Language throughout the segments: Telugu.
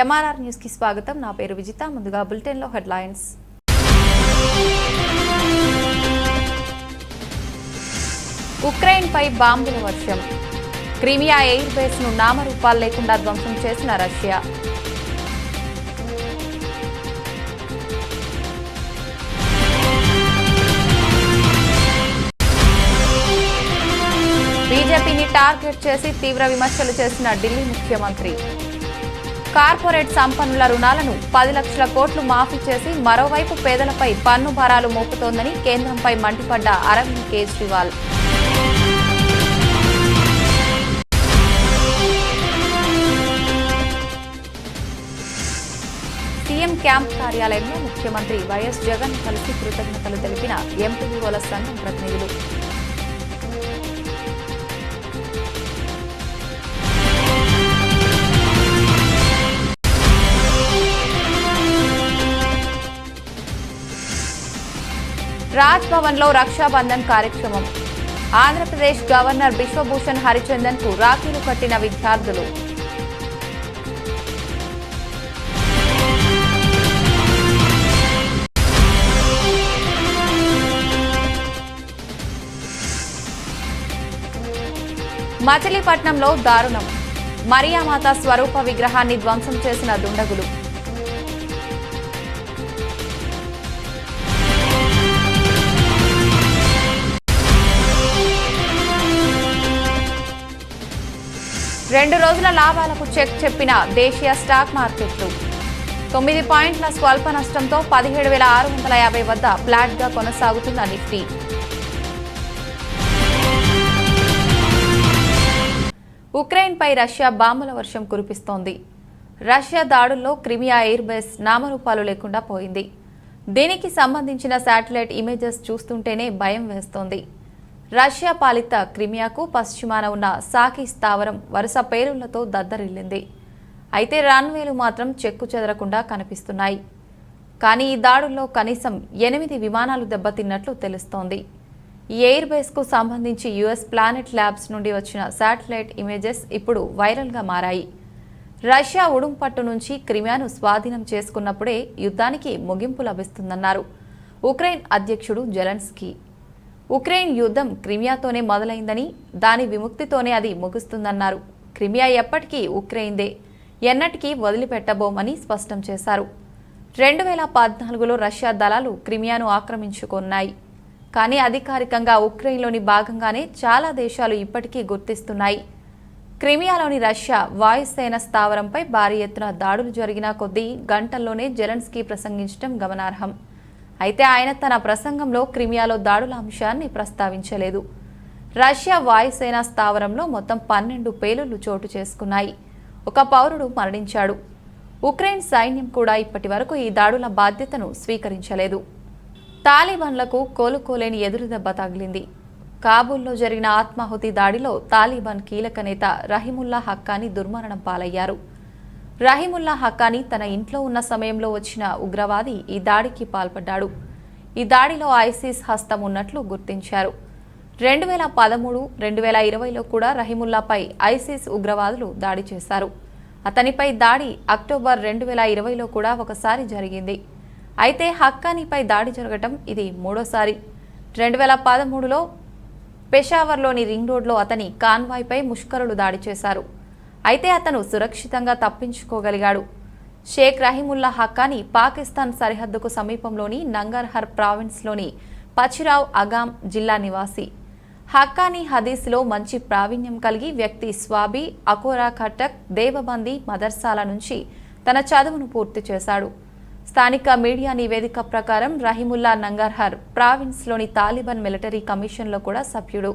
ఎంఆర్ఆర్ న్యూస్ కి స్వాగతం. నా పేరు విజిత. ముందుగా బులెటిన్ లో హెడ్లైన్స్. ఉక్రెయిన్ పై బాంబుల వర్షం. క్రిమియా ఎయిర్ బేస్ ను నామరూపాలు లేకుండా ధ్వంసం చేసిన రష్యా. బీజేపీని టార్గెట్ చేసి తీవ్ర విమర్శలు చేసిన ఢిల్లీ ముఖ్యమంత్రి. కార్పొరేట్ సంపన్నుల రుణాలను 10 లక్షల కోట్లు మాఫీ చేసి మరోవైపు పేదలపై పన్ను భారాలు మోపుతోందని కేంద్రంపై మండిపడ్డ అరవింద్ కేజ్రీవాల్. సీఎం క్యాంప్ కార్యాలయంలో ముఖ్యమంత్రి వైఎస్ జగన్ కలిసి కృతజ్ఞతలు తెలిపిన ఎంపీడీఓల సంఘం ప్రతినిధులు. రాజ్ భవన్ లో రక్షాబంధన్ కార్యక్రమం. ఆంధ్రప్రదేశ్ గవర్నర్ బిశ్వభూషణ్ హరిచందన్ కు రాఖీలు కట్టిన విద్యార్థులు. మచిలీపట్నంలో దారుణం. మరియామాత స్వరూప విగ్రహాన్ని ధ్వంసం చేసిన దుండగులు. రెండు రోజుల లాభాలకు చెక్ చెప్పిన దేశీయ స్టాక్ మార్కెట్లు. 9 పాయింట్ల స్వల్ప నష్టంతో 17,650 వద్ద ఫ్లాట్గా కొనసాగుతున్న నిఫ్టీ. ఉక్రెయిన్పై రష్యా బాంబుల వర్షం కురిపిస్తోంది. రష్యా దాడుల్లో క్రిమియా ఎయిర్ బేస్ నామరూపాలు లేకుండా పోయింది. దీనికి సంబంధించిన శాటిలైట్ ఇమేజెస్ చూస్తుంటేనే భయం వేస్తోంది. రష్యా పాలిత క్రిమియాకు పశ్చిమాన ఉన్న సాకి స్థావరం వరుస పేరులతో దద్దరిల్లింది. అయితే రన్వేలు మాత్రం చెక్కు చెదరకుండా కనిపిస్తున్నాయి. కానీ ఈ దాడుల్లో కనీసం 8 విమానాలు దెబ్బతిన్నట్లు తెలుస్తోంది. ఈ ఎయిర్ బేస్కు సంబంధించి యుఎస్ ప్లానెట్ ల్యాబ్స్ నుండి వచ్చిన శాటిలైట్ ఇమేజెస్ ఇప్పుడు వైరల్గా మారాయి. రష్యా ఉడుంపట్టు నుంచి క్రిమియాను స్వాధీనం చేసుకున్నప్పుడే యుద్ధానికి ముగింపు లభిస్తుందన్నారు ఉక్రెయిన్ అధ్యక్షుడు జెలెన్స్కీ. ఉక్రెయిన్ యుద్ధం క్రిమియాతోనే మొదలైందని, దాని విముక్తితోనే అది ముగుస్తుందన్నారు. క్రిమియా ఎప్పటికీ ఉక్రెయిన్దే, ఎన్నటికీ వదిలిపెట్టబోమని స్పష్టం చేశారు. 2014లో రష్యా దళాలు క్రిమియాను ఆక్రమించుకున్నాయి. కానీ అధికారికంగా ఉక్రెయిన్లోని భాగంగానే చాలా దేశాలు ఇప్పటికీ గుర్తిస్తున్నాయి. క్రిమియాలోని రష్యా వాయుసేన స్థావరంపై భారీ ఎత్తున దాడులు జరిగిన కొద్దీ గంటల్లోనే జెలెన్స్కీ ప్రసంగించడం గమనార్హం. అయితే ఆయన తన ప్రసంగంలో క్రిమియాలో దాడుల అంశాన్ని ప్రస్తావించలేదు. రష్యా వాయుసేన స్థావరంలో మొత్తం 12 పేలుళ్లు చోటు చేసుకున్నాయి. ఒక పౌరుడు మరణించాడు. ఉక్రెయిన్ సైన్యం కూడా ఇప్పటి వరకు ఈ దాడుల బాధ్యతను స్వీకరించలేదు. తాలిబాన్లకు కోలుకోలేని ఎదురుదెబ్బ తగిలింది. కాబూల్లో జరిగిన ఆత్మాహుతి దాడిలో తాలిబాన్ కీలక నేత రహీముల్లా హక్కానీ దుర్మరణం పాలయ్యారు. రహీముల్లా హక్కానీ తన ఇంట్లో ఉన్న సమయంలో వచ్చిన ఉగ్రవాది ఈ దాడికి పాల్పడ్డాడు. ఈ దాడిలో ఐసిస్ హస్తం ఉన్నట్లు గుర్తించారు. 2013, 2020లో కూడా రహీముల్లాపై ఐసిస్ ఉగ్రవాదులు దాడి చేశారు. అతనిపై దాడి అక్టోబర్ 2020లో కూడా ఒకసారి జరిగింది. అయితే హక్కానీపై దాడి జరగటం ఇది మూడోసారి. 2013లో పెషావర్లోని రింగ్ రోడ్లో అతని కాన్వాయ్పై ముష్కరులు దాడి చేశారు. అయితే అతను సురక్షితంగా తప్పించుకోగలిగాడు. షేక్ రహీముల్లా హక్కానీ పాకిస్తాన్ సరిహద్దుకు సమీపంలోని నంగర్హర్ ప్రావిన్స్లోని పచిరావ్ అగామ్ జిల్లా నివాసి. హక్కానీ హదీస్లో మంచి ప్రావీణ్యం కలిగి వ్యక్తి స్వాబీ, అకోరా ఖట్టక్, దేవబందీ మదర్సాల నుంచి తన చదువును పూర్తి చేశాడు. స్థానిక మీడియా నివేదిక ప్రకారం రహీముల్లా నంగర్హర్ ప్రావిన్స్లోని తాలిబాన్ మిలిటరీ కమిషన్లో కూడా సభ్యుడు.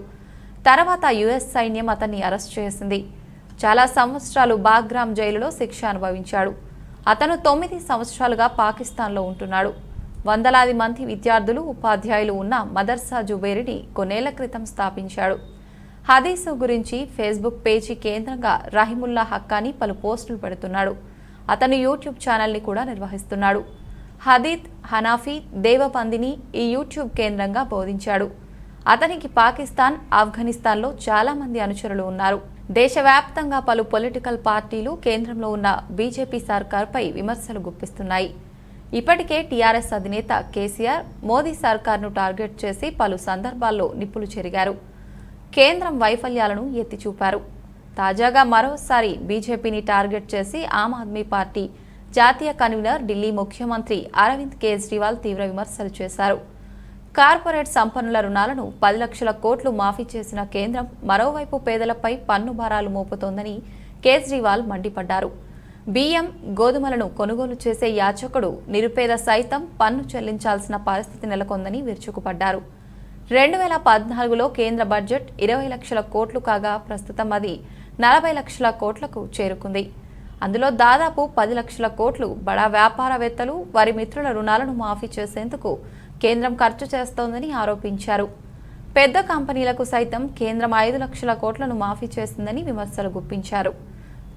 తర్వాత యుఎస్ సైన్యం అతన్ని అరెస్ట్ చేసింది. చాలా సంవత్సరాలు బాగ్రామ్ జైలులో శిక్ష అనుభవించాడు. అతను 9 సంవత్సరాలుగా పాకిస్తాన్లో ఉంటున్నాడు. వందలాది మంది విద్యార్థులు, ఉపాధ్యాయులు ఉన్న మదర్సా జుబేరిని కొన్నేళ్ల క్రితం స్థాపించాడు. హదీసు గురించి ఫేస్బుక్ పేజీ కేంద్రంగా రహీముల్లా హక్కానీ పలు పోస్టులు పెడుతున్నాడు. అతను యూట్యూబ్ ఛానల్ని కూడా నిర్వహిస్తున్నాడు. హదీత్, హనాఫీ, దేవబందిని ఈ యూట్యూబ్ కేంద్రంగా బోధించాడు. అతనికి పాకిస్తాన్, ఆఫ్ఘనిస్తాన్లో చాలా మంది అనుచరులు ఉన్నారు. దేశవ్యాప్తంగా పలు పొలిటికల్ పార్టీలు కేంద్రంలో ఉన్న బీజేపీ సర్కార్పై విమర్శలు గుప్పిస్తున్నాయి. ఇప్పటికే టీఆర్ఎస్ అధినేత కేసీఆర్ మోదీ సర్కార్ను టార్గెట్ చేసి పలు సందర్భాల్లో నిప్పులు చెరిగారు. కేంద్రం వైఫల్యాలను ఎత్తిచూపారు. తాజాగా మరోసారి బీజేపీని టార్గెట్ చేసి ఆమ్ ఆద్మీ పార్టీ జాతీయ కన్వీనర్ ఢిల్లీ ముఖ్యమంత్రి అరవింద్ కేజ్రీవాల్ తీవ్ర విమర్శలు చేశారు. కార్పొరేట్ సంపన్నుల రుణాలను 10 లక్షల కోట్లు మాఫీ చేసిన కేంద్రం మరోవైపు పేదలపై పన్ను భారాలు మోపుతోందని కేజ్రీవాల్ మండిపడ్డారు. బియ్యం, గోధుమలను కొనుగోలు చేసే యాచకుడు నిరుపేద సైతం పన్ను చెల్లించాల్సిన పరిస్థితి నెలకొందని విరుచుకుపడ్డారు. 2014లో కేంద్ర బడ్జెట్ 20 లక్షల కోట్లు కాగా ప్రస్తుతం అది 40 లక్షల కోట్లకు చేరుకుంది. అందులో దాదాపు 10 లక్షల కోట్లు బడా వ్యాపారవేత్తలు, వారి మిత్రుల రుణాలను మాఫీ చేసేందుకు కేంద్రం ఖర్చు చేస్తోందని ఆరోపించారు. పెద్ద కంపెనీలకు సైతం కేంద్రం 5 లక్షల కోట్లను మాఫీ చేసిందని విమర్శలు గుప్పించారు.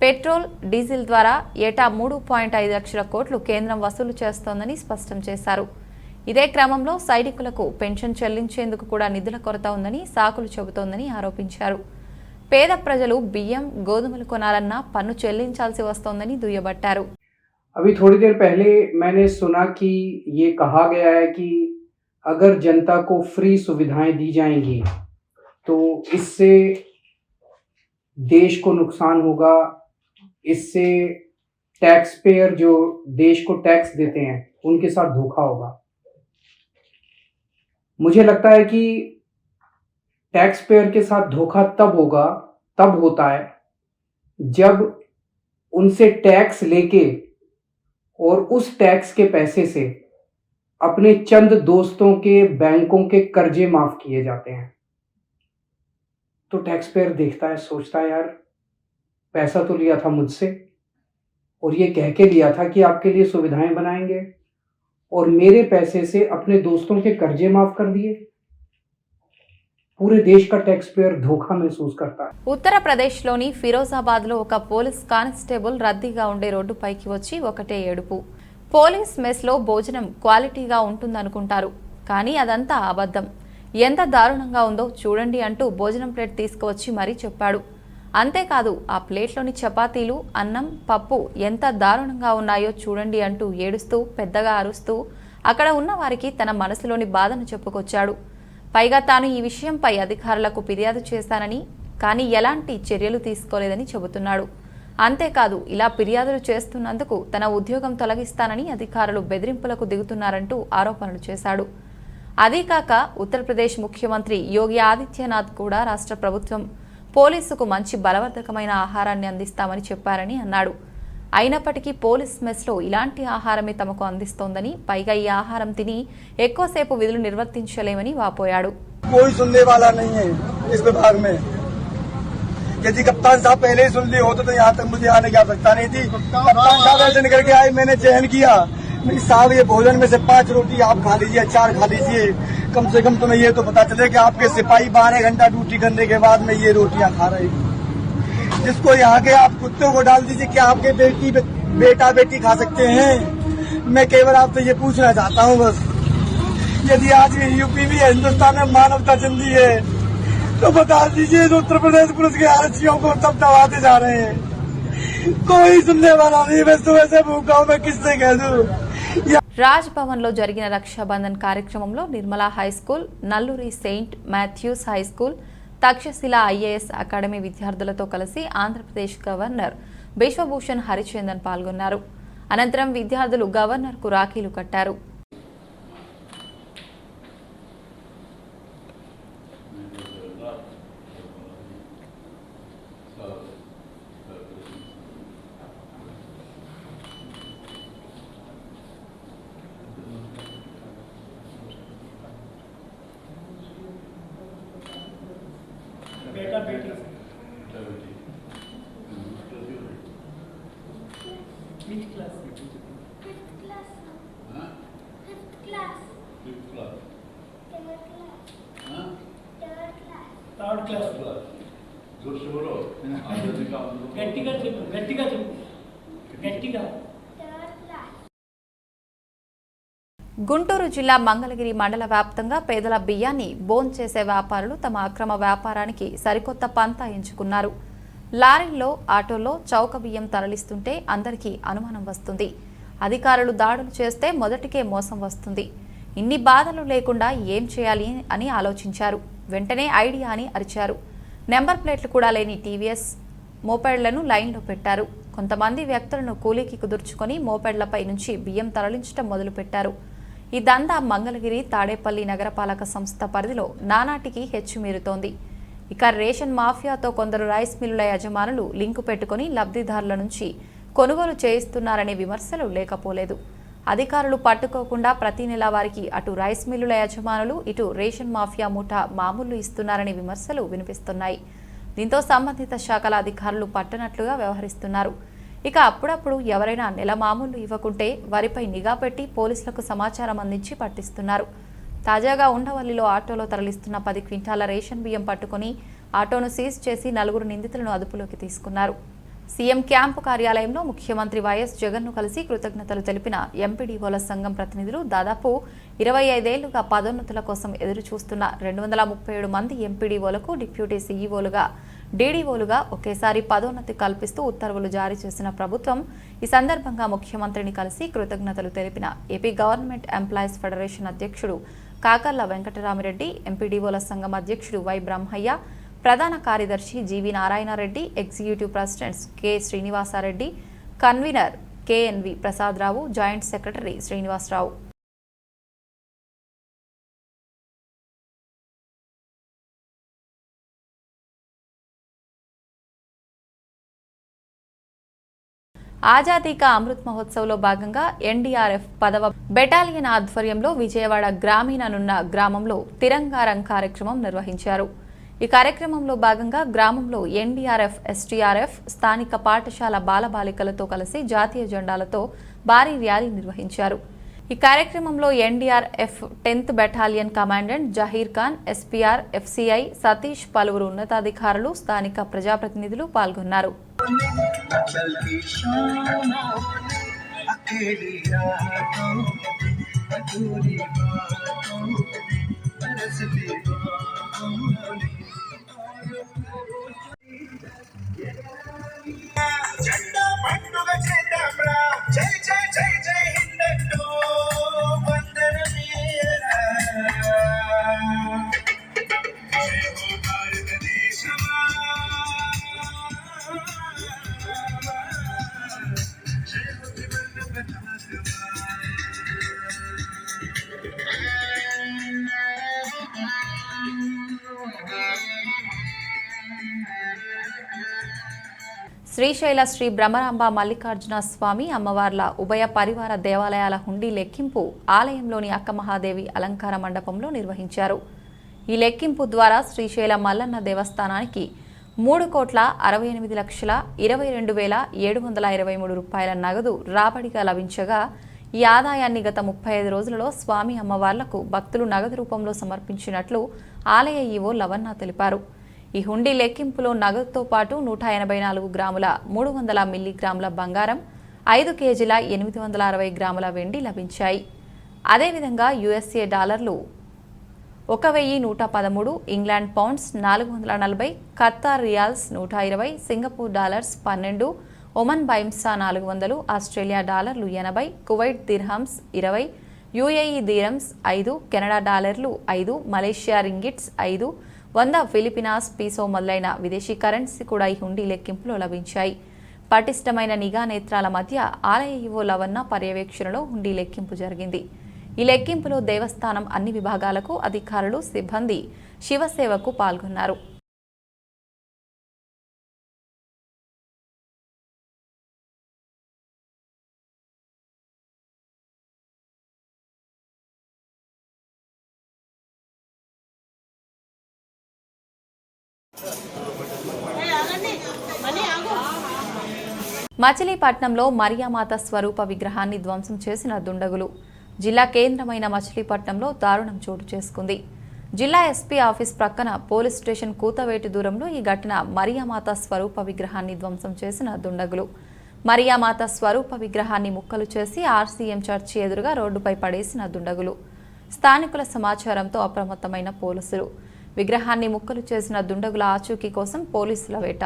పెట్రోల్, డీజిల్ ద్వారా ఏటా 3.5 లక్షల కోట్లు కేంద్రం వసూలు చేస్తోందని స్పష్టం చేశారు. ఇదే క్రమంలో సైనికులకు పెన్షన్ చెల్లించేందుకు కూడా నిధుల కొరత ఉందని సాకులు చెబుతోందని ఆరోపించారు. పేద ప్రజలు బియ్యం, గోధుమలు కొనాలన్నా పన్ను చెల్లించాల్సి వస్తోందని దుయ్యబట్టారు. अभी थोड़ी देर पहले मैंने सुना कि ये कहा गया है कि अगर जनता को फ्री सुविधाएं दी जाएंगी तो इससे देश को नुकसान होगा, इससे टैक्स पेयर जो देश को टैक्स देते हैं उनके साथ धोखा होगा। मुझे लगता है कि टैक्स पेयर के साथ धोखा तब होता है जब उनसे टैक्स लेके और उस टैक्स के पैसे से अपने चंद दोस्तों के बैंकों के कर्जे माफ किए जाते हैं। तो टैक्स पेयर देखता है, सोचता है यार पैसा तो लिया था मुझसे और ये कह के लिया था कि आपके लिए सुविधाएं बनाएंगे और मेरे पैसे से अपने दोस्तों के कर्जे माफ कर दिए। पूरे देश का टैक्स पेयर धोखा महसूस करता है. ఉత్తరప్రదేశ్లోని ఫిరోజాబాద్లో ఒక పోలీస్ కానిస్టేబుల్ రద్దీగా ఉండే రోడ్డుపైకి వచ్చి ఒకటే ఏడుపు. పోలీస్ మెస్లో భోజనం క్వాలిటీగా ఉంటుందనుకుంటారు, కానీ అదంతా అబద్ధం. ఎంత దారుణంగా ఉందో చూడండి అంటూ భోజనం ప్లేట్ తీసుకువచ్చి మరీ చెప్పాడు. అంతేకాదు ఆ ప్లేట్లోని చపాతీలు, అన్నం, పప్పు ఎంత దారుణంగా ఉన్నాయో చూడండి అంటూ ఏడుస్తూ పెద్దగా అరుస్తూ అక్కడ ఉన్న వారికి తన మనసులోని బాధను చెప్పుకొచ్చాడు. పైగా తాను ఈ విషయంపై అధికారులకు ఫిర్యాదు చేశానని, కానీ ఎలాంటి చర్యలు తీసుకోలేదని చెబుతున్నాడు. అంతేకాదు ఇలా ఫిర్యాదులు చేస్తున్నందుకు తన ఉద్యోగం తొలగిస్తానని అధికారులు బెదిరింపులకు దిగుతున్నారంటూ ఆరోపణలు చేశాడు. అదీకాక ఉత్తరప్రదేశ్ ముఖ్యమంత్రి యోగి ఆదిత్యనాథ్ కూడా రాష్ట్ర ప్రభుత్వం పోలీసుకు మంచి బలవర్ధకమైన ఆహారాన్ని అందిస్తామని చెప్పారని అన్నాడు. అయినప్పటికీ పోలీస్ మెస్లో ఇలాంటి ఆహారమే తమకు అందిస్తోందని, పైగా ఈ ఆహారం తిని ఎక్కువసేపు విధులు నిర్వర్తించలేమని వాపోయాడు. यदि कप्तान साहब पहले ही सुन ली होते तो यहाँ तक मुझे आने की आवश्यकता नहीं थी। कप्तान साहब ऐसे निकल के आए, मैंने चयन किया, नहीं साहब ये भोजन में से 5 रोटी आप खा लीजिए, 4 खा लीजिए, कम से कम तुम्हें ये तो पता चले कि आपके सिपाही 12 घंटा ड्यूटी करने के बाद में ये रोटियां खा रहे हैं। जिसको यहाँ के आप कुत्तों को डाल दीजिए, क्या आपके बेटा बेटी खा सकते हैं? मैं केवल आपसे ये पूछना चाहता हूँ बस, यदि आज भी यूपी भी हिंदुस्तान में मानवता जिंदी है तो बता दीजिए उत्तर प्रदेश पुलिस के आरक्षियों को तब दबाते जा रहे हैं। कोई सुनने वाला नहीं, मैं सुबह से भूखा हूं, मैं किससे कह दूं? రాజ్ భవన్లో జరిగిన రక్షాబంధన్ కార్యక్రమంలో Nirmala high school, Nalluri saint Matthews high school, Takshashila IAS academy విద్యార్థులతో కలిసి ఆంధ్రప్రదేశ్ గవర్నర్ బిశ్వభూషణ్ హరిచందన్ పాల్గొన్నారు. అనంతరం విద్యార్థులు గవర్నర్కు రాఖీలు కట్టారు. बेटा बेटी which class? Fifth class. Fifth class. Fifth class. Third class. Huh? Third class. Third class. जोर से बोलो। गट्टिगा చెప్పు గట్టిగా చెప్పు గట్టిగా. Third class. గుంటూరు జిల్లా మంగళగిరి మండల వ్యాప్తంగా పేదల బియ్యాన్ని బోన్ చేసే వ్యాపారులు తమ అక్రమ వ్యాపారానికి సరికొత్త పంతా ఎంచుకున్నారు. లారీల్లో ఆటోల్లో చౌక బియ్యం తరలిస్తుంటే అందరికీ అనుమానం వస్తుంది. అధికారులు దాడులు చేస్తే మొదటికే మోసం వస్తుంది. ఇన్ని బాధలు లేకుండా ఏం చేయాలి అని ఆలోచించారు. వెంటనే ఐడియా అని అరిచారు. నెంబర్ ప్లేట్లు కూడా లేని టీవీఎస్ మోపెడ్లను లైన్లో పెట్టారు. కొంతమంది వ్యక్తులను కూలీకి కుదుర్చుకొని మోపెడ్లపై నుంచి బియ్యం తరలించడం మొదలుపెట్టారు. ఈ దందా మంగళగిరి తాడేపల్లి నగరపాలక సంస్థ పరిధిలో నానాటికి హెచ్చుమీరుతోంది. ఇక రేషన్ మాఫియాతో కొందరు రైస్ మిల్లుల యజమానులు లింకు పెట్టుకుని లబ్ధిదారుల నుంచి కొనుగోలు చేయిస్తున్నారనే విమర్శలు లేకపోలేదు. అధికారులు పట్టుకోకుండా ప్రతి నెల వారికి అటు రైస్ మిల్లుల యజమానులు ఇటు రేషన్ మాఫియా ముఠా మామూలు ఇస్తున్నారనే విమర్శలు వినిపిస్తున్నాయి. దీంతో సంబంధిత శాఖల అధికారులు పట్టనట్లుగా వ్యవహరిస్తున్నారు. ఇక అప్పుడప్పుడు ఎవరైనా నెల మామూలు ఇవ్వకుంటే వారిపై నిఘా పెట్టి పోలీసులకు సమాచారం అందించి పట్టిస్తున్నారు. తాజాగా ఉండవల్లిలో ఆటోలో తరలిస్తున్న 10 క్వింటాల రేషన్ బియ్యం పట్టుకుని ఆటోను సీజ్ చేసి 4 నిందితులను అదుపులోకి తీసుకున్నారు. సీఎం క్యాంపు కార్యాలయంలో ముఖ్యమంత్రి వైఎస్ జగన్ను కలిసి కృతజ్ఞతలు తెలిపిన ఎంపీడీఓల సంఘం ప్రతినిధులు దాదాపు 25 ఏళ్లుగా పదోన్నతుల కోసం ఎదురు చూస్తున్న 237 మంది ఎంపీడీఓలకు డిప్యూటీ సీఈఓలుగా డీడీఓలుగా ఒకేసారి పదోన్నతి కల్పిస్తూ ఉత్తర్వులు జారీ చేసిన ప్రభుత్వం ఈ సందర్భంగా ముఖ్యమంత్రిని కలిసి కృతజ్ఞతలు తెలిపిన ఏపీ గవర్నమెంట్ ఎంప్లాయీస్ ఫెడరేషన్ అధ్యక్షుడు కాకర్ల వెంకటరామిరెడ్డి, ఎంపీడీఓల సంఘం అధ్యక్షుడు వై బ్రహ్మయ్య, ప్రధాన కార్యదర్శి G V Narayana Reddy, executive presidents K Srinivasa Reddy, convener K N V Prasada Rao, joint secretary Srinivasa Rao. Azadi Ka Amrit మహోత్సవ్లో భాగంగా ఎన్డీఆర్ఎఫ్ 10వ బెటాలియన్ ఆధ్వర్యంలో విజయవాడ గ్రామీణనున్న గ్రామంలో తిరంగారం కార్యక్రమం నిర్వహించారు. ఈ కార్యక్రమంలో భాగంగా గ్రామంలో ఎన్డీఆర్ఎఫ్, ఎస్టీఆర్ఎఫ్, స్థానిక పాఠశాల బాలబాలికలతో కలిసి జాతీయ జెండాలతో భారీ ర్యాలీ నిర్వహించారు. ఈ కార్యక్రమంలో NDRF 10th battalion commandant Zaheer Khan, SPR, FCI Satish, పలువురు ఉన్నతాధికారులు, స్థానిక ప్రజాప్రతినిధులు పాల్గొన్నారు. జెండా పండుగ చేద్దాంరా, జై జై జై జై హిందంటూ వందనమేరా. జై హో భారతదేశమా, జై హో త్రివర్ణ పతాకమా. శ్రీశైల శ్రీ బ్రహ్మరాంబ మల్లికార్జున స్వామి అమ్మవార్ల ఉభయ పరివార దేవాలయాల హుండీ లెక్కింపు ఆలయంలోని అక్కమహాదేవి అలంకార మండపంలో నిర్వహించారు. ఈ లెక్కింపు ద్వారా శ్రీశైల మల్లన్న దేవస్థానానికి 3,68,22,723 రూపాయల నగదు రాబడిగా లభించగా ఈ ఆదాయాన్ని గత 35 రోజులలో స్వామి అమ్మవార్లకు భక్తులు నగదు రూపంలో సమర్పించినట్లు ఆలయ ఈవో లవన్న తెలిపారు. ఈ హుండీ లెక్కింపులో నగదుతో పాటు 184 గ్రాముల 300 మిల్లీగ్రాముల బంగారం, 5 కేజీల 860 గ్రాముల వెండి లభించాయి. అదేవిధంగా యుఎస్ఏ డాలర్లు 1,113, England pounds 440, Qatar riyals 120, Singapore dollars 12, Oman బైమ్సా 400, ఆస్ట్రేలియా డాలర్లు 80, Kuwait dirhams 20, UAE dirhams 5, Canada డాలర్లు 5, మలేషియా రింగిట్స్ 5, 100 ఫిలిపినాస్ పీసో మొదలైన విదేశీ కరెన్సీ కూడా ఈ హుండీ లెక్కింపులో లభించాయి. పటిష్టమైన నిఘా నేత్రాల మధ్య ఆలయ ఈవో లవన్న పర్యవేక్షణలో హుండీ లెక్కింపు జరిగింది. ఈ లెక్కింపులో దేవస్థానం అన్ని విభాగాలకు అధికారులు, సిబ్బంది శివసేవకు పాల్గొన్నారు. మచిలీపట్నంలో మరియామాత స్వరూప విగ్రహాన్ని ధ్వంసం చేసిన దుండగులు. జిల్లా కేంద్రమైన మచిలీపట్నంలో దారుణం చోటు చేసుకుంది. జిల్లా ఎస్పీ ఆఫీస్ ప్రక్కన పోలీస్ స్టేషన్ కూతవేటి దూరంలో ఈ ఘటన మరియామాత స్వరూప విగ్రహాన్ని ధ్వంసం చేసిన దుండగులు. మరియామాత స్వరూప విగ్రహాన్ని ముక్కలు చేసి ఆర్సీఎం చర్చి ఎదురుగా రోడ్డుపై పడేసిన దుండగులు. స్థానికుల సమాచారంతో అప్రమత్తమైన పోలీసులు విగ్రహాన్ని ముక్కలు చేసిన దుండగుల ఆచూకీ కోసం పోలీసుల వేట.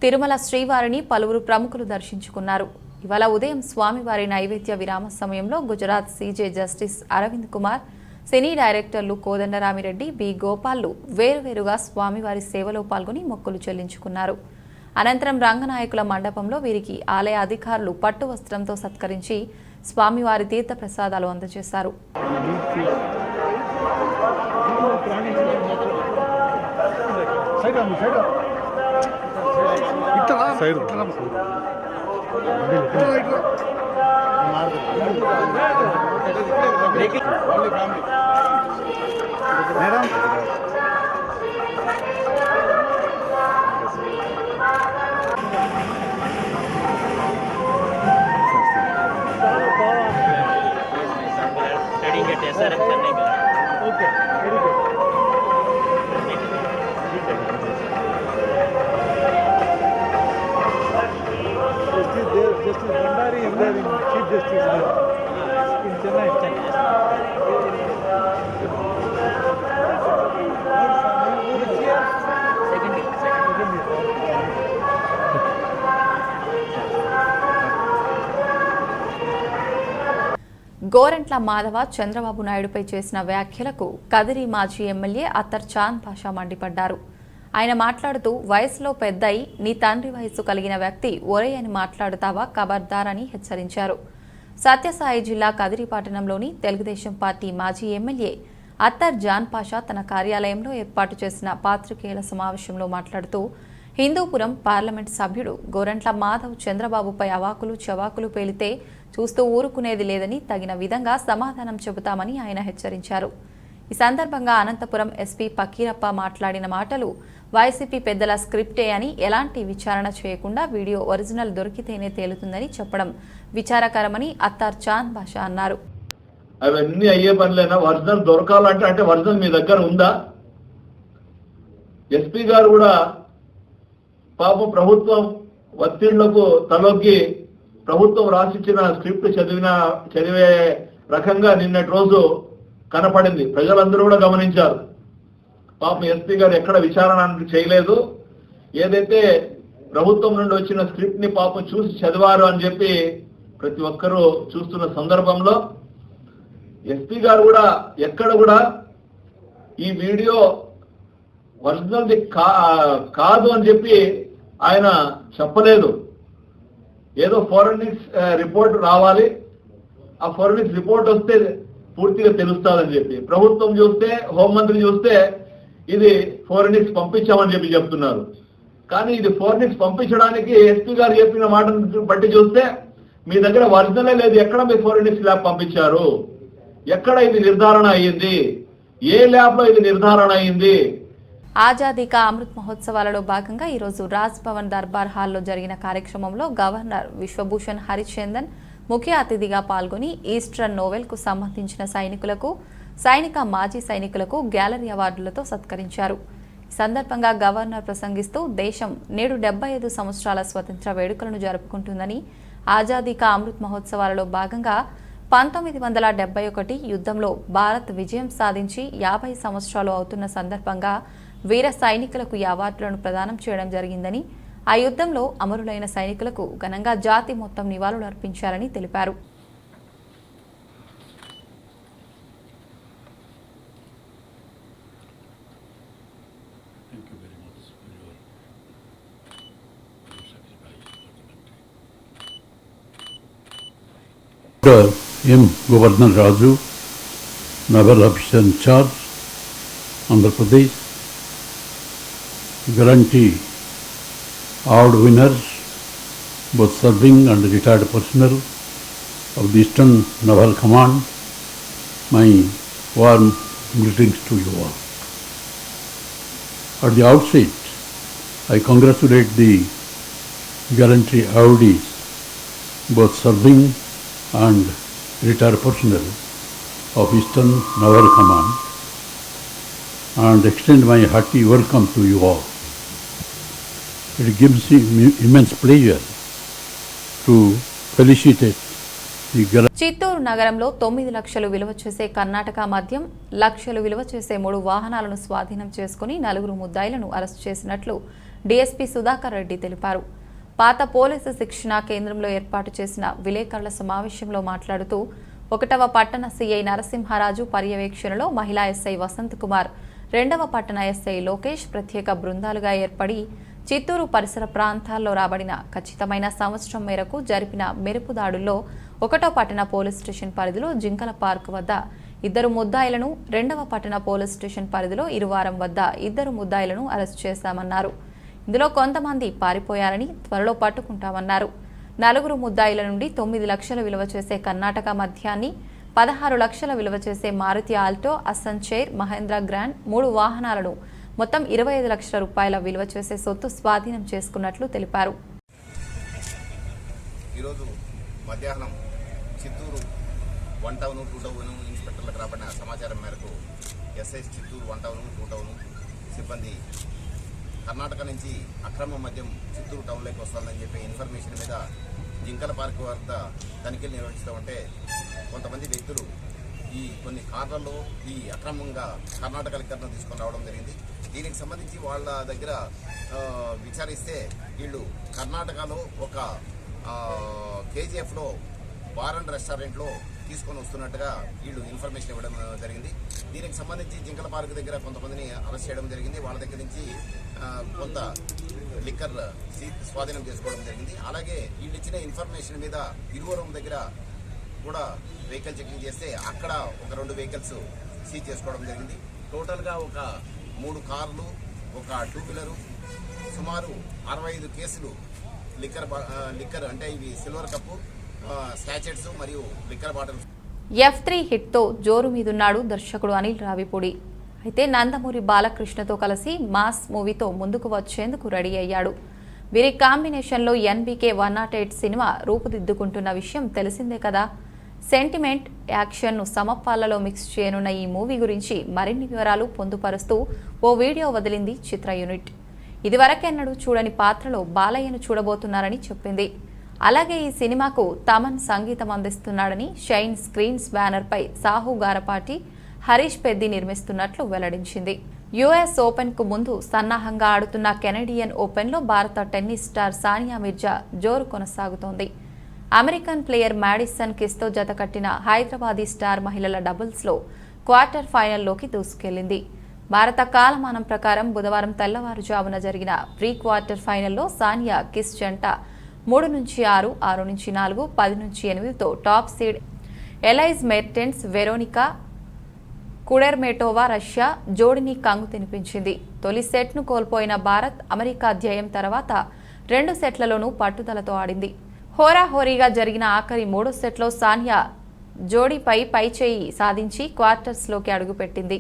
తిరుమల శ్రీవారిని పలువురు ప్రముఖులు దర్శించుకున్నారు. ఇవాళ ఉదయం స్వామివారి నైవేద్య విరామ సమయంలో గుజరాత్ సీజే జస్టిస్ అరవింద్ కుమార్, సినీ డైరెక్టర్లు కోదండరామిరెడ్డి, బి గోపాల్లు వేరువేరుగా స్వామివారి సేవలో పాల్గొని మొక్కులు చెల్లించుకున్నారు. అనంతరం రంగనాయకుల మండపంలో వీరికి ఆలయ అధికారులు పట్టు వస్త్రంతో సత్కరించి స్వామివారి తీర్థ ప్రసాదాలు అందజేశారు. Justice Bhandari is there in Chief Justice in Chennai. Gorantla Madhava Chandrababu నాయుడుపై చేసిన వ్యాఖ్యలకు కదిరి మాజీ ఎమ్మెల్యే అత్తర్ చాంద్ పాషా మండిపడ్డారు. ఆయన మాట్లాడుతూ వయసులో పెద్దయి నీ తండ్రి వయసు కలిగిన వ్యక్తి ఒరే అని మాట్లాడుతావా ఖబర్దార్ అని హెచ్చరించారు. సత్యసాయి జిల్లా కదిరి పట్టణంలోని తెలుగుదేశం పార్టీ మాజీ ఎమ్మెల్యే అత్తర్ జాన్ పాషా తన కార్యాలయంలో ఏర్పాటు చేసిన పాత్రికేయుల సమావేశంలో మాట్లాడుతూ హిందూపురం పార్లమెంట్ సభ్యుడు గోరంట్ల మాధవ్ చంద్రబాబుపై అవాకులు చవాకులు పేలితే చూస్తూ ఊరుకునేది లేదని తగిన విధంగా సమాధానం చెబుతామని ఆయన హెచ్చరించారు. ఈ సందర్భంగా అనంతపురం ఎస్పీ పకీరప్ప మాట్లాడిన మాటలు వైసీపీ పెద్దల స్క్రిప్టే అని, ఎలాంటి విచారణ చేయకుండా వీడియో ఒరిజినల్ దొరికితేనే తేలుతుందని చెప్పడం విచారకరమని అత్తార్ చాంద్ బాషా అన్నారు. అవన్నీ అయ్యే పనులేనా? ఒరిజినల్ దొరకాలంటే అంటే ఒరిజినల్ మీ దగ్గర ఉందా? ఎస్పీ గారు కూడా పాపం ప్రభుత్వం ఒత్తిళ్లకు తలొగ్గి ప్రభుత్వం రాసిచ్చిన స్క్రిప్ట్ చదివే రకంగా నిన్నటి రోజు కనపడింది. ప్రజలందరూ కూడా గమనించారు. పాపం ఎస్పీ గారు ఎక్కడ విచారణ చేయలేదు. ఏదైతే ప్రభుత్వం నుండి వచ్చిన స్క్రిప్ట్ ని పాపం చూసి చదివారు అని చెప్పి ప్రతి ఒక్కరూ చూస్తున్న సందర్భంలో ఎస్పీ గారు కూడా ఎక్కడ కూడా ఈ వీడియో ఒరిజినల్ది కాదు అని చెప్పి ఆయన చెప్పలేదు. ఏదో ఫోరెన్సిక్ రిపోర్ట్ రావాలి, ఆ ఫోరెన్సిక్ రిపోర్ట్ వస్తే పూర్తిగా తెలుస్తుందని చెప్పి ప్రభుత్వం చూస్తే, హోంమంత్రి చూస్తే ఇది ఫోరెన్సిక్స్ పంపించామని చెప్పి చెప్తున్నారు. కానీ ఇది ఫోరెన్సిక్స్ పంపించడానికి ఎస్పీ గారు చెప్పిన మాటను బట్టి చూస్తే మీ దగ్గర ఒరిజినలే లేదు. ఎక్కడ మీ ఫోరెన్సిక్స్ ల్యాబ్ పంపించారు? ఎక్కడ ఇది నిర్ధారణ అయ్యింది? ఏ ల్యాబ్ లో ఇది నిర్ధారణ అయ్యింది? ఆజాదీ కా అమృత్ మహోత్సవాలలో భాగంగా ఈరోజు రాజ్ భవన్ దర్బార్ హాల్లో జరిగిన కార్యక్రమంలో గవర్నర్ విశ్వభూషణ్ హరిచందన్ ముఖ్య అతిథిగా పాల్గొని ఈస్టర్న్ నోవెల్కు సంబంధించిన సైనికులకు, సైనిక మాజీ సైనికులకు గ్యాలరీ అవార్డులతో సత్కరించారు. ఈ సందర్భంగా గవర్నర్ ప్రసంగిస్తూ దేశం నేడు 75 సంవత్సరాల స్వతంత్ర వేడుకలను జరుపుకుంటుందని, ఆజాదీ కా అమృత్ మహోత్సవాలలో భాగంగా 1971 యుద్ధంలో భారత్ విజయం సాధించి 50 సంవత్సరాలు అవుతున్న సందర్భంగా వీర సైనికులకు ఈ అవార్డులను ప్రదానం చేయడం జరిగిందని, ఆ యుద్ధంలో అమరులైన సైనికులకు ఘనంగా జాతి మొత్తం నివాళులు అర్పించారని తెలిపారు. Dr. M. Govardhan Raju, Naval Officer in Charge, Andhra Pradesh. Guarantee award winners, both serving and retired personnel of the Eastern Naval Command, my warm greetings to you all. At the outset, I congratulate the gallantry awardees, both serving and retired personnel of Eastern Naval Command, and extend my hearty welcome to you all. It gives me immense pleasure to felicitate the Chittoor నగరంలో 9 లక్షలు విలువ చేసే కర్ణాటక మద్యం, లక్షలు విలువ చేసే 3 వాహనాలను స్వాధీనం చేసుకుని 4 ముద్దాయిలను అరెస్టు చేసినట్లు డీఎస్పీ సుధాకర్ రెడ్డి తెలిపారు. పాత పోలీసు శిక్షణా కేంద్రంలో ఏర్పాటు చేసిన విలేకరుల సమావేశంలో మాట్లాడుతూ 1వ పట్టణ సీఐ నరసింహారాజు పర్యవేక్షణలో మహిళా ఎస్ఐ వసంత్ కుమార్, 2వ పట్టణ ఎస్ఐ లోకేష్ ప్రత్యేక బృందాలుగా ఏర్పడి చిత్తూరు పరిసర ప్రాంతాల్లో రాబడిన ఖచ్చితమైన సంవత్సరం మేరకు జరిపిన మెరుపు దాడుల్లో 1వ పట్టణ పోలీస్ స్టేషన్ పరిధిలో జింకల పార్క్ వద్ద 2 ముద్దాయిలను, 2వ పట్టణ పోలీస్ స్టేషన్ పరిధిలో ఇరువారం వద్ద 2 ముద్దాయిలను అరెస్టు చేశామన్నారు. ఇందులో కొంతమంది పారిపోయారని త్వరలో పట్టుకుంటామన్నారు. 4 ముద్దాయిల నుండి 9 లక్షల విలువ చేసే కర్ణాటక మద్యాన్ని, 16 లక్షల విలువ చేసే మారుతి ఆల్టో, అస్సన్ చైర్, మహేంద్ర గ్రాండ్ 3 వాహనాలను మొత్తం 25 లక్షల రూపాయల విలువ చేసే సొత్తు స్వాధీనం చేసుకున్నట్లు తెలిపారు. ఈరోజు మధ్యాహ్నం చిత్తూరు 1 టౌన్ 2 టౌన్ ఇన్స్పెక్టర్లకు రాబడిన సమాచారం మేరకు ఎస్ఐ చిత్తూరు 1 టౌన్ 2 టౌన్ సిబ్బంది కర్ణాటక నుంచి అక్రమ మద్యం చిత్తూరు టౌన్లోకి వస్తుందని చెప్పి ఇన్ఫర్మేషన్ మీద జింకల పార్క్ వద్ద తనిఖీలు నిర్వహిస్తూ ఉంటే కొంతమంది వ్యక్తులు ఈ కొన్ని కార్లలో ఈ అక్రమంగా కర్ణాటక లిక్కర్ను తీసుకొని రావడం జరిగింది. దీనికి సంబంధించి వాళ్ళ దగ్గర విచారిస్తే వీళ్ళు కర్ణాటకలో ఒక కేజీఎఫ్లో బార్ అండ్ రెస్టారెంట్లో తీసుకొని వస్తున్నట్టుగా వీళ్ళు ఇన్ఫర్మేషన్ ఇవ్వడం జరిగింది. దీనికి సంబంధించి జింకల పార్క్ దగ్గర కొంతమందిని అరెస్ట్ చేయడం జరిగింది. వాళ్ళ దగ్గర నుంచి కొంత లిక్కర్ స్వాధీనం చేసుకోవడం జరిగింది. అలాగే వీళ్ళు ఇచ్చిన ఇన్ఫర్మేషన్ మీద ఇరువరం దగ్గర కూడా వెహికల్ చెకింగ్ చేస్తే అక్కడ ఒక 2 వెహికల్స్ సీజ్ చేసుకోవడం జరిగింది. టోటల్గా ఒక 3 కార్లు, ఒక 2 వీలరు, సుమారు 65 కేసులు లిక్కర్ అంటే ఇవి సిల్వర్ కప్పు, స్టాచెట్స్ మరియు లిక్కర్ బాటిల్స్. F3 హిట్తో జోరు మీదున్నాడు దర్శకుడు అనిల్ రావిపూడి. అయితే నందమూరి బాలకృష్ణతో కలిసి మాస్ మూవీతో ముందుకు వచ్చేందుకు రెడీ అయ్యాడు. వీరి కాంబినేషన్లో NBK 108 సినిమా రూపుదిద్దుకుంటున్న విషయం తెలిసిందే కదా. సెంటిమెంట్, యాక్షన్ను సమపాలలో మిక్స్ చేయనున్న ఈ మూవీ గురించి మరిన్ని వివరాలు పొందుపరుస్తూ ఓ వీడియో వదిలింది చిత్ర యూనిట్. ఇదివరకెన్నడూ చూడని పాత్రలో బాలయ్యను చూడబోతున్నారని చెప్పింది. అలాగే ఈ సినిమాకు తమన్ సంగీతం అందిస్తున్నాడని, షైన్ స్క్రీన్స్ బ్యానర్పై సాహు గారపాటి, హరీష్ పెద్ది నిర్మిస్తున్నట్లు వెల్లడించింది. US ఓపెన్కు ముందు సన్నాహంగా ఆడుతున్న కెనడియన్ ఓపెన్లో భారత టెన్నిస్ స్టార్ సానియా మిర్జా జోరు కొనసాగుతోంది. అమెరికన్ ప్లేయర్ మ్యాడిసన్ కిస్తో జతకట్టిన హైదరాబాదీ స్టార్ మహిళల డబుల్స్లో క్వార్టర్ ఫైనల్లోకి దూసుకెళ్లింది. భారత కాలమానం ప్రకారం బుధవారం తెల్లవారుజామున జరిగిన ప్రీ క్వార్టర్ ఫైనల్లో సానియా కిస్ జంట 3-6, 6-4, 10-8తో top seed Elise Mertens, Veronika Kudermetova Russia జోడిని కంగు తినిపించింది. తొలి సెట్ను కోల్పోయిన భారత్ అమెరికా ధ్యేయం తర్వాత 2 సెట్లలోనూ పట్టుదలతో ఆడింది. హోరాహోరీగా జరిగిన ఆఖరి 3వ సెట్లో సానియా జోడీపై పైచేయి సాధించి క్వార్టర్స్లోకి అడుగుపెట్టింది.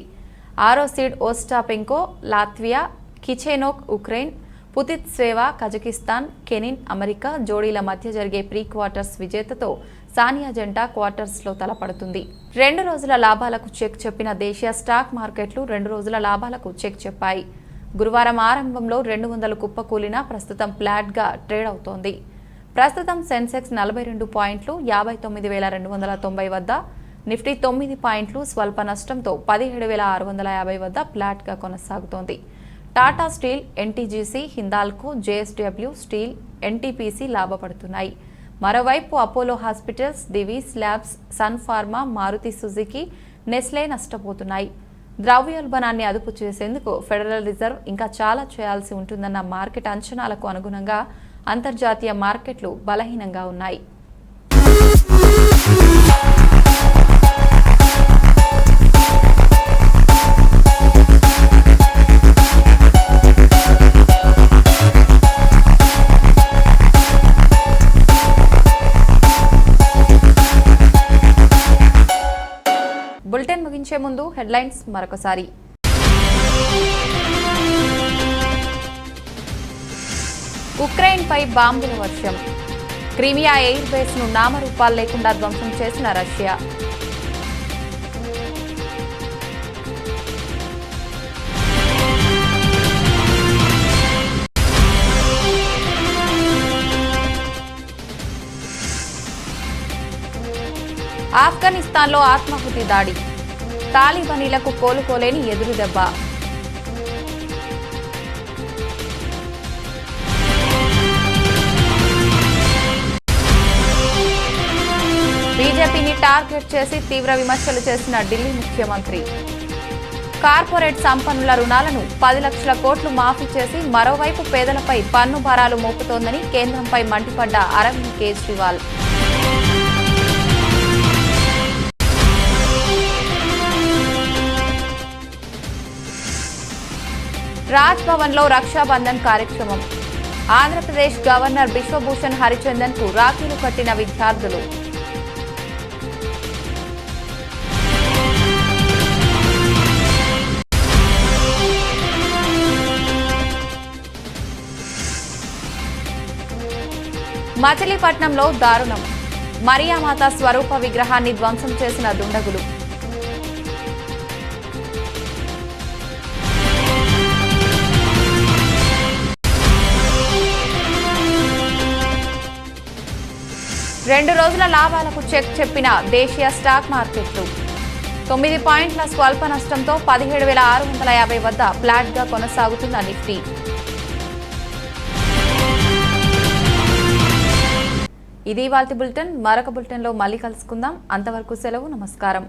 6వ seed Ostapenko Latvia, Kichenok Ukraine, Putintseva Kazakhstan, Kenin America జోడీల మధ్య జరిగే ప్రీ క్వార్టర్స్ విజేతతో సానియా జంట క్వార్టర్స్లో తలపడుతుంది. 2 రోజుల లాభాలకు చెక్ చెప్పిన దేశీయ స్టాక్ మార్కెట్లు 2 రోజుల లాభాలకు చెక్ చెప్పాయి. గురువారం ఆరంభంలో 200 కుప్పకూలినా ప్రస్తుతం ఫ్లాట్గా ట్రేడ్ అవుతోంది. ప్రస్తుతం సెన్సెక్స్ 42 పాయింట్లు 59,290 వద్ద, నిఫ్టీ 9 పాయింట్లు స్వల్ప నష్టంతో 17,650 వద్ద ఫ్లాట్గా కొనసాగుతోంది. Tata steel, NTGC, Hindalco, JSW steel, NTPC లాభపడుతున్నాయి. మరోవైపు Apollo hospitals, Divi's labs, Sun Pharma, Maruti Suzuki, Nestle నష్టపోతున్నాయి. ద్రవ్యోల్బణాన్ని అదుపు చేసేందుకు ఫెడరల్ రిజర్వ్ ఇంకా చాలా చేయాల్సి ఉంటుందన్న మార్కెట్ అంచనాలకు అనుగుణంగా అంతర్జాతీయ మార్కెట్లు బలహీనంగా ఉన్నాయి. బులెటిన్ ముగించే ముందు హెడ్లైన్స్ మరొకసారి. ఉక్రెయిన్పై బాంబుల వర్షం. క్రిమియా ఎయిర్ బేస్ను నామరూపాలు లేకుండా ధ్వంసం చేసిన రష్యా. ఆఫ్ఘనిస్తాన్లో ఆత్మాహుతి దాడి. తాలిబానీలకు కోలుకోలేని ఎదురు దెబ్బ. బీజేపీని టార్గెట్ చేసి తీవ్ర విమర్శలు చేసిన ఢిల్లీ ముఖ్యమంత్రి. కార్పొరేట్ సంపన్నుల రుణాలను 10 లక్షల కోట్లు మాఫీ చేసి మరోవైపు పేదలపై పన్ను భారాలు మోపుతోందని కేంద్రంపై మండిపడ్డ అరవింద్ కేజ్రీవాల్. రాజ్ భవన్లో రక్షాబంధన్ కార్యక్రమం. ఆంధ్రప్రదేశ్ గవర్నర్ బిశ్వభూషణ్ హరిచందన్ కు రాఖీలు కట్టిన విద్యార్థులు. మచిలీపట్నంలో దారుణం. మరియామాత స్వరూప విగ్రహాన్ని ధ్వంసం చేసిన దుండగులు. రెండు రోజుల లాభాలకు చెక్ చెప్పిన దేశీయ స్టాక్ మార్కెట్లు. 9 పాయింట్ల స్వల్ప నష్టంతో 17,650 వద్ద ఫ్లాట్గా కొనసాగుతున్న నిఫ్టీ. ఇది ఇవాల్టి బులెటిన్. మరొక బులెటిన్లో మళ్ళీ కలుసుకుందాం. అంతవరకు సెలవు. నమస్కారం.